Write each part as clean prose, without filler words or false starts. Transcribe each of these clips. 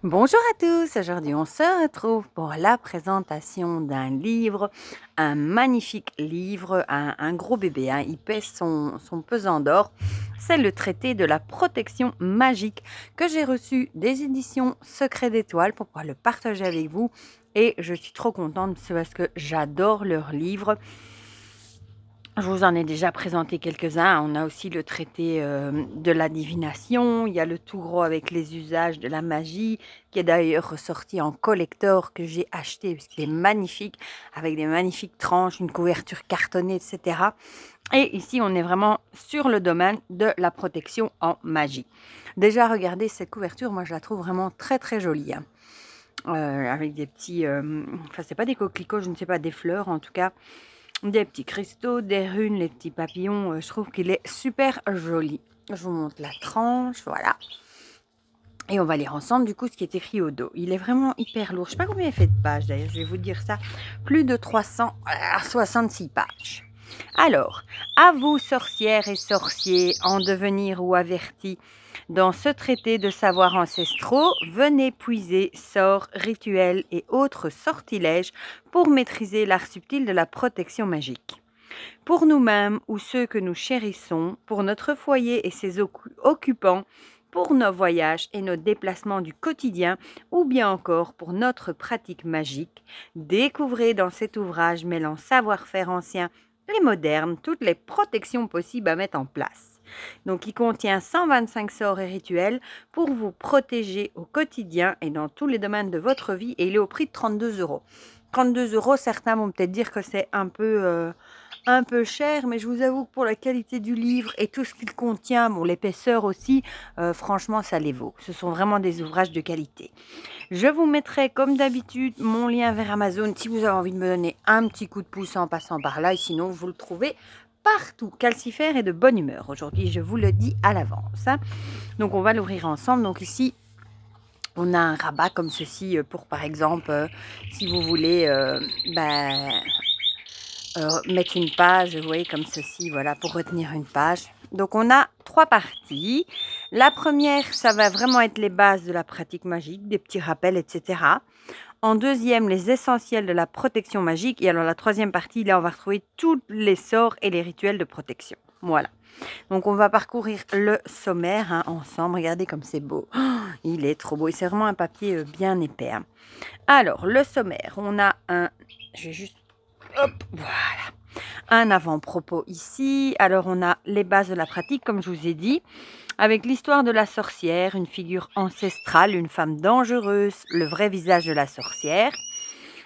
Bonjour à tous, aujourd'hui on se retrouve pour la présentation d'un livre, un magnifique livre, un gros bébé, hein, il pèse son pesant d'or. C'est le traité de la protection magique que j'ai reçu des éditions Secret d'Étoile pour pouvoir le partager avec vous. Et je suis trop contente, c'est parce que j'adore leurs livres. Je vous en ai déjà présenté quelques-uns. On a aussi le traité de la divination. Il y a le tout gros avec les usages de la magie, qui est d'ailleurs ressorti en collector, que j'ai acheté parce qu'il est magnifique, avec des magnifiques tranches, une couverture cartonnée, etc. Et ici, on est vraiment sur le domaine de la protection en magie. Déjà, regardez cette couverture, moi je la trouve vraiment très très jolie, hein. Avec des petits... enfin, c'est pas des coquelicots, je ne sais pas, des fleurs en tout cas. Des petits cristaux, des runes, les petits papillons. Je trouve qu'il est super joli. Je vous montre la tranche, voilà. Et on va lire ensemble du coup ce qui est écrit au dos. Il est vraiment hyper lourd. Je ne sais pas combien il fait de pages d'ailleurs, je vais vous dire ça. Plus de 366 pages. Alors, à vous sorcières et sorciers, en devenir ou avertis, dans ce traité de savoirs ancestraux, venez puiser sorts, rituels et autres sortilèges pour maîtriser l'art subtil de la protection magique. Pour nous-mêmes ou ceux que nous chérissons, pour notre foyer et ses occupants, pour nos voyages et nos déplacements du quotidien, ou bien encore pour notre pratique magique, découvrez dans cet ouvrage mêlant savoir-faire ancien et moderne toutes les protections possibles à mettre en place. Donc, il contient 125 sorts et rituels pour vous protéger au quotidien et dans tous les domaines de votre vie, et il est au prix de 32 euros. 32 euros, certains vont peut-être dire que c'est un peu cher, mais je vous avoue que pour la qualité du livre et tout ce qu'il contient, bon, l'épaisseur aussi, franchement, ça les vaut. Ce sont vraiment des ouvrages de qualité. Je vous mettrai, comme d'habitude, mon lien vers Amazon si vous avez envie de me donner un petit coup de pouce en passant par là, et sinon, vous le trouvez partout. Calcifère et de bonne humeur. Aujourd'hui, je vous le dis à l'avance, hein. Donc, on va l'ouvrir ensemble. Donc, ici, on a un rabat comme ceci pour, par exemple, si vous voulez mettre une page, vous voyez, comme ceci, voilà, pour retenir une page. Donc, on a 3 parties. La première, ça va vraiment être les bases de la pratique magique, des petits rappels, etc. En deuxième, les essentiels de la protection magique. Et alors, la troisième partie, là, on va retrouver tous les sorts et les rituels de protection. Voilà. Donc, on va parcourir le sommaire, hein, ensemble. Regardez comme c'est beau. Oh, il est trop beau. Et c'est vraiment un papier bien épais, hein. Alors, le sommaire, on a un... Je vais juste... Hop, voilà. Un avant-propos ici. Alors, on a les bases de la pratique, comme je vous ai dit, avec l'histoire de la sorcière, une figure ancestrale, une femme dangereuse, le vrai visage de la sorcière.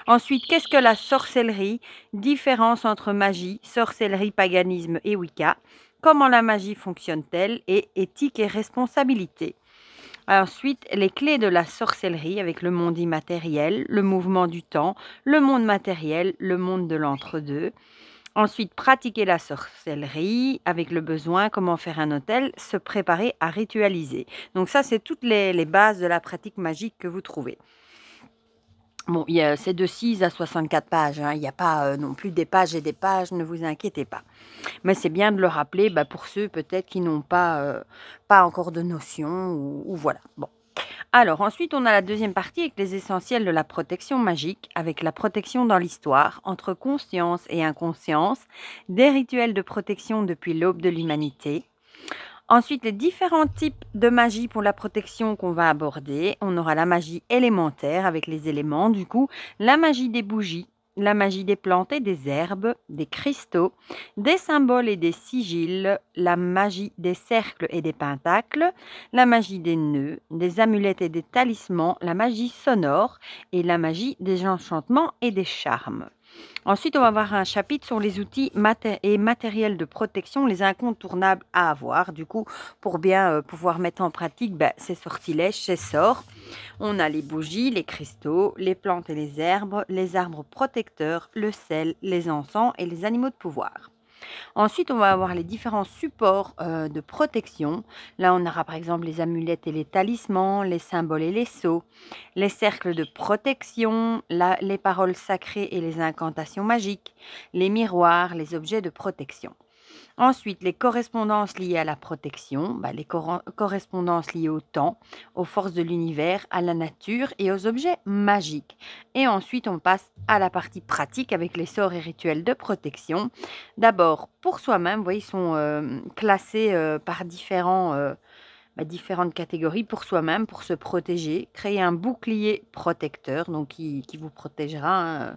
Ensuite, qu'est-ce que la sorcellerie? Différence entre magie, sorcellerie, paganisme et Wicca. Comment la magie fonctionne-t-elle? Et éthique et responsabilité. Ensuite, les clés de la sorcellerie avec le monde immatériel, le mouvement du temps, le monde matériel, le monde de l'entre-deux. Ensuite, pratiquer la sorcellerie avec le besoin, comment faire un hôtel, se préparer à ritualiser. Donc ça, c'est toutes les bases de la pratique magique que vous trouvez. Bon, c'est de 6 à 64 pages, hein. Il n'y a pas non plus des pages et des pages, ne vous inquiétez pas. Mais c'est bien de le rappeler pour ceux peut-être qui n'ont pas encore de notion ou voilà. Bon. Alors ensuite, on a la deuxième partie avec les essentiels de la protection magique, avec la protection dans l'histoire, entre conscience et inconscience, des rituels de protection depuis l'aube de l'humanité. Ensuite, les différents types de magie pour la protection qu'on va aborder. On aura la magie élémentaire avec les éléments, du coup, la magie des bougies, la magie des plantes et des herbes, des cristaux, des symboles et des sigils, la magie des cercles et des pentacles, la magie des nœuds, des amulettes et des talismans, la magie sonore et la magie des enchantements et des charmes. Ensuite, on va avoir un chapitre sur les outils et matériels de protection, les incontournables à avoir, du coup, pour bien pouvoir mettre en pratique ces sortilèges, ces sorts. On a les bougies, les cristaux, les plantes et les arbres protecteurs, le sel, les encens et les animaux de pouvoir. Ensuite, on va avoir les différents supports de protection. Là, on aura par exemple les amulettes et les talismans, les symboles et les sceaux, les cercles de protection, les paroles sacrées et les incantations magiques, les miroirs, les objets de protection. Ensuite, les correspondances liées à la protection, les correspondances liées au temps, aux forces de l'univers, à la nature et aux objets magiques. Et ensuite, on passe à la partie pratique avec les sorts et rituels de protection. D'abord, pour soi-même, vous voyez, ils sont classés par différentes catégories pour soi-même, pour se protéger. Créer un bouclier protecteur, donc qui vous protégera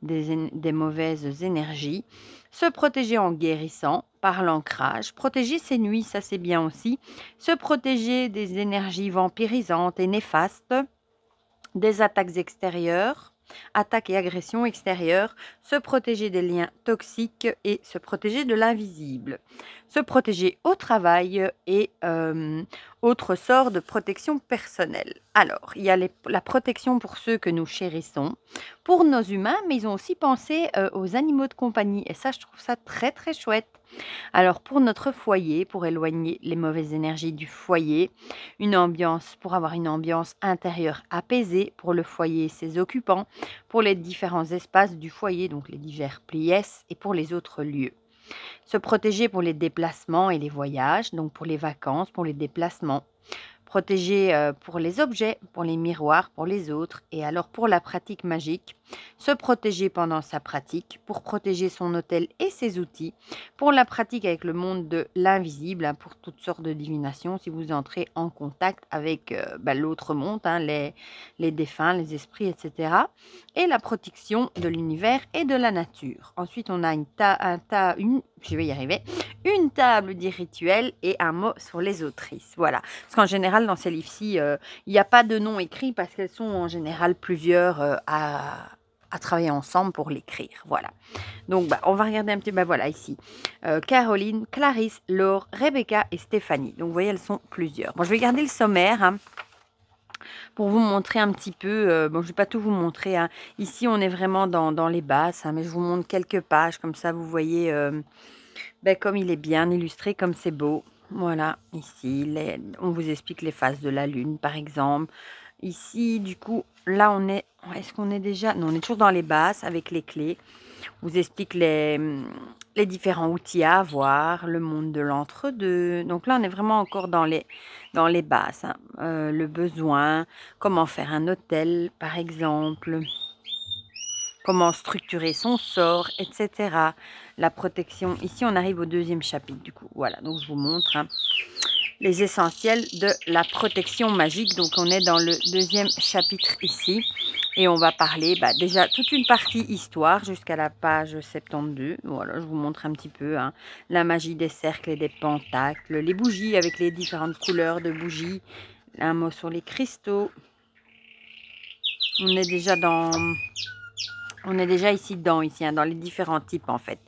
des mauvaises énergies. Se protéger en guérissant par l'ancrage. Protéger ses nuits, ça c'est bien aussi. Se protéger des énergies vampirisantes et néfastes, des attaques extérieures, attaques et agressions extérieures, se protéger des liens toxiques et se protéger de l'invisible. Se protéger au travail et autres sorts de protection personnelle. Alors, il y a la protection pour ceux que nous chérissons, pour nos humains, mais ils ont aussi pensé aux animaux de compagnie. Et ça, je trouve ça très, très chouette. Alors, pour notre foyer, pour éloigner les mauvaises énergies du foyer, pour avoir une ambiance intérieure apaisée pour le foyer et ses occupants, pour les différents espaces du foyer, donc les divers pièces, et pour les autres lieux. Se protéger pour les déplacements et les voyages, donc pour les vacances, pour les déplacements. Protéger pour les objets, pour les miroirs, pour les autres. Et alors pour la pratique magique, se protéger pendant sa pratique, pour protéger son hôtel et ses outils. Pour la pratique avec le monde de l'invisible, pour toutes sortes de divinations, si vous entrez en contact avec l'autre monde, les défunts, les esprits, etc. Et la protection de l'univers et de la nature. Ensuite, on a je vais y arriver, une table des rituels et un mot sur les autrices. Voilà. Parce qu'en général, dans ces livres-ci, il n'y a pas de nom écrit parce qu'elles sont en général plusieurs à travailler ensemble pour l'écrire. Voilà. Donc, on va regarder un petit peu. Voilà, ici. Caroline, Clarisse, Laure, Rebecca et Stéphanie. Donc, vous voyez, elles sont plusieurs. Bon, je vais garder le sommaire pour vous montrer un petit peu. Bon, je ne vais pas tout vous montrer. Ici, on est vraiment dans les basses, mais je vous montre quelques pages. Comme ça, vous voyez comme il est bien illustré, comme c'est beau. Voilà, ici, on vous explique les phases de la lune, par exemple. Ici, du coup, là, est-ce qu'on est déjà... Non, on est toujours dans les basses avec les clés. On vous explique les différents outils à avoir, le monde de l'entre-deux. Donc là, on est vraiment encore dans les basses. Le besoin, comment faire un hôtel, par exemple. Comment structurer son sort, etc. La protection. Ici, on arrive au deuxième chapitre, du coup. Voilà, donc je vous montre les essentiels de la protection magique. Donc, on est dans le deuxième chapitre ici. Et on va parler déjà toute une partie histoire jusqu'à la page 72. Voilà, je vous montre un petit peu la magie des cercles et des pentacles. Les bougies avec les différentes couleurs de bougies. Un mot sur les cristaux. On est déjà ici dedans, dans les différents types en fait.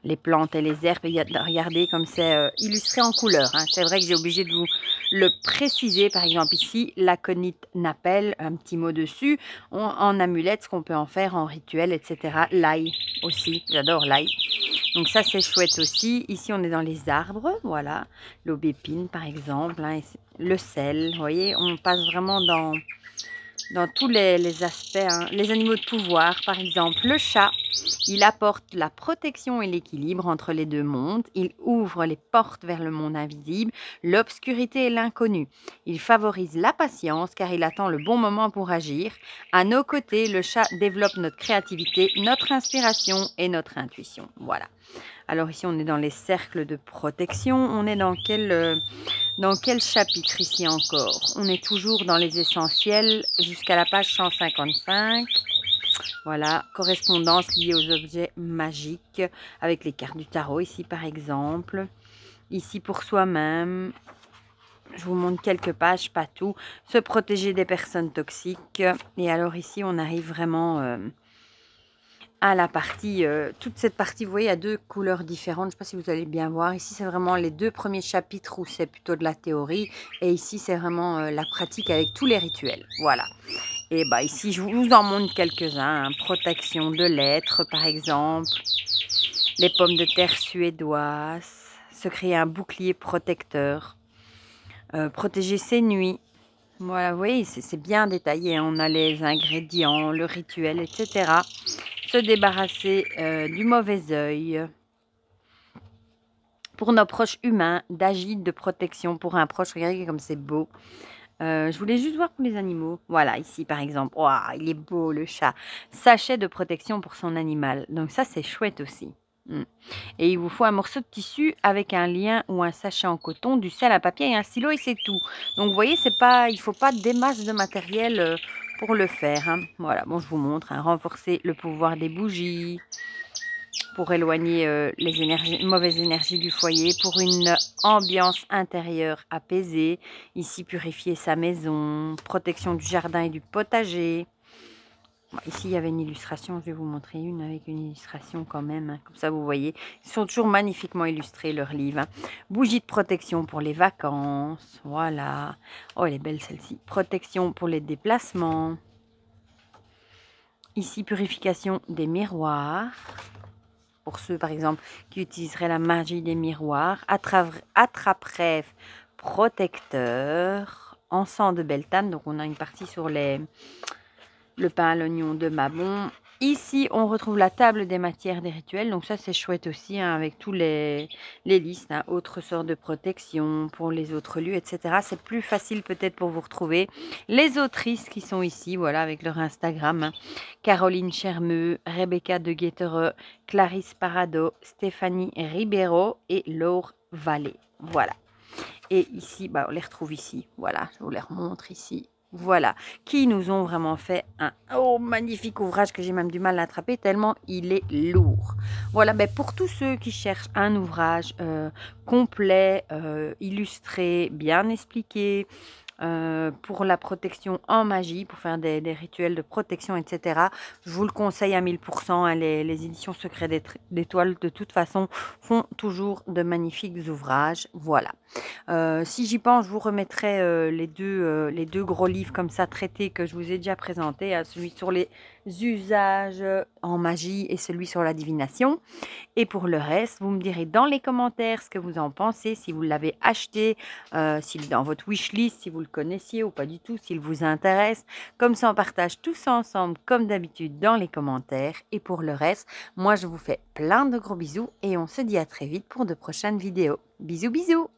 Les plantes et les herbes, regardez comme c'est illustré en couleur. C'est vrai que j'ai obligé de vous le préciser. Par exemple ici, l'aconite napelle, un petit mot dessus. En amulette, ce qu'on peut en faire en rituel, etc. L'ail aussi, j'adore l'ail. Donc ça c'est chouette aussi. Ici on est dans les arbres, voilà. L'aubépine par exemple, le sel, vous voyez. On passe vraiment dans tous les aspects. Les animaux de pouvoir, par exemple, le chat, il apporte la protection et l'équilibre entre les deux mondes. Il ouvre les portes vers le monde invisible, l'obscurité et l'inconnu. Il favorise la patience car il attend le bon moment pour agir. À nos côtés, le chat développe notre créativité, notre inspiration et notre intuition. Voilà. Alors ici, on est dans les cercles de protection. On est dans quel chapitre ici encore? On est toujours dans les essentiels jusqu'à la page 155. Voilà, correspondance liée aux objets magiques avec les cartes du tarot ici par exemple. Ici pour soi-même. Je vous montre quelques pages, pas tout. Se protéger des personnes toxiques. Et alors ici, on arrive vraiment à la partie, toute cette partie, vous voyez, à deux couleurs différentes. Je ne sais pas si vous allez bien voir. Ici, c'est vraiment les deux premiers chapitres où c'est plutôt de la théorie. Et ici, c'est vraiment la pratique avec tous les rituels. Voilà. Et ici, je vous en montre quelques-uns. Protection de l'être, par exemple. Les pommes de terre suédoises. Se créer un bouclier protecteur. Protéger ses nuits. Voilà, vous voyez, c'est bien détaillé. On a les ingrédients, le rituel, etc. Se débarrasser du mauvais œil. Pour nos proches humains, d'agite, de protection pour un proche. Regardez comme c'est beau. Je voulais juste voir pour les animaux. Voilà, ici par exemple. Waouh, il est beau le chat. Sachet de protection pour son animal. Donc ça, c'est chouette aussi. Et il vous faut un morceau de tissu avec un lien ou un sachet en coton, du sel, un papier et un stylo et c'est tout. Donc vous voyez, c'est pas, il ne faut pas des masses de matériel pour le faire. Hein. Voilà, bon, je vous montre. Hein. Renforcer le pouvoir des bougies pour éloigner les mauvaises énergies du foyer, pour une ambiance intérieure apaisée. Ici, purifier sa maison, protection du jardin et du potager. Bon, ici, il y avait une illustration, je vais vous montrer une avec une illustration quand même, hein. Comme ça vous voyez. Ils sont toujours magnifiquement illustrés, leurs livres. Hein. Bougie de protection pour les vacances, voilà. Oh, elle est belle celle-ci. Protection pour les déplacements. Ici, purification des miroirs. Pour ceux, par exemple, qui utiliseraient la magie des miroirs. Attrape-rêve protecteur. Encens de beltane. Donc, on a une partie sur le pain, l'oignon de Mabon. Ici, on retrouve la table des matières des rituels. Donc, ça, c'est chouette aussi, hein, avec tous les listes. Hein, autres sortes de protection pour les autres lieux, etc. C'est plus facile peut-être pour vous retrouver. Les autrices qui sont ici, voilà, avec leur Instagram. Hein. Caroline Chermeux, Rebecca de Guettereux, Clarisse Parado, Stéphanie Ribeiro et Laure Vallée. Voilà. Et ici, bah, on les retrouve ici. Voilà, je vous les remontre ici. Voilà, qui nous ont vraiment fait un magnifique ouvrage que j'ai même du mal à attraper tellement il est lourd. Voilà, ben pour tous ceux qui cherchent un ouvrage complet, illustré, bien expliqué, pour la protection en magie, pour faire des rituels de protection, etc. Je vous le conseille à 1000%. Hein, les éditions Secrets d'étoiles, de toute façon, font toujours de magnifiques ouvrages. Voilà. Si j'y pense, je vous remettrai les deux gros livres comme ça traités que je vous ai déjà présentés, hein, celui sur les usages en magie et celui sur la divination. Et pour le reste, vous me direz dans les commentaires ce que vous en pensez, si vous l'avez acheté, s'il est dans votre wishlist, si vous le connaissiez ou pas du tout, s'il vous intéresse. Comme ça, on partage tout ça ensemble, comme d'habitude, dans les commentaires. Et pour le reste, moi, je vous fais plein de gros bisous et on se dit à très vite pour de prochaines vidéos. Bisous, bisous!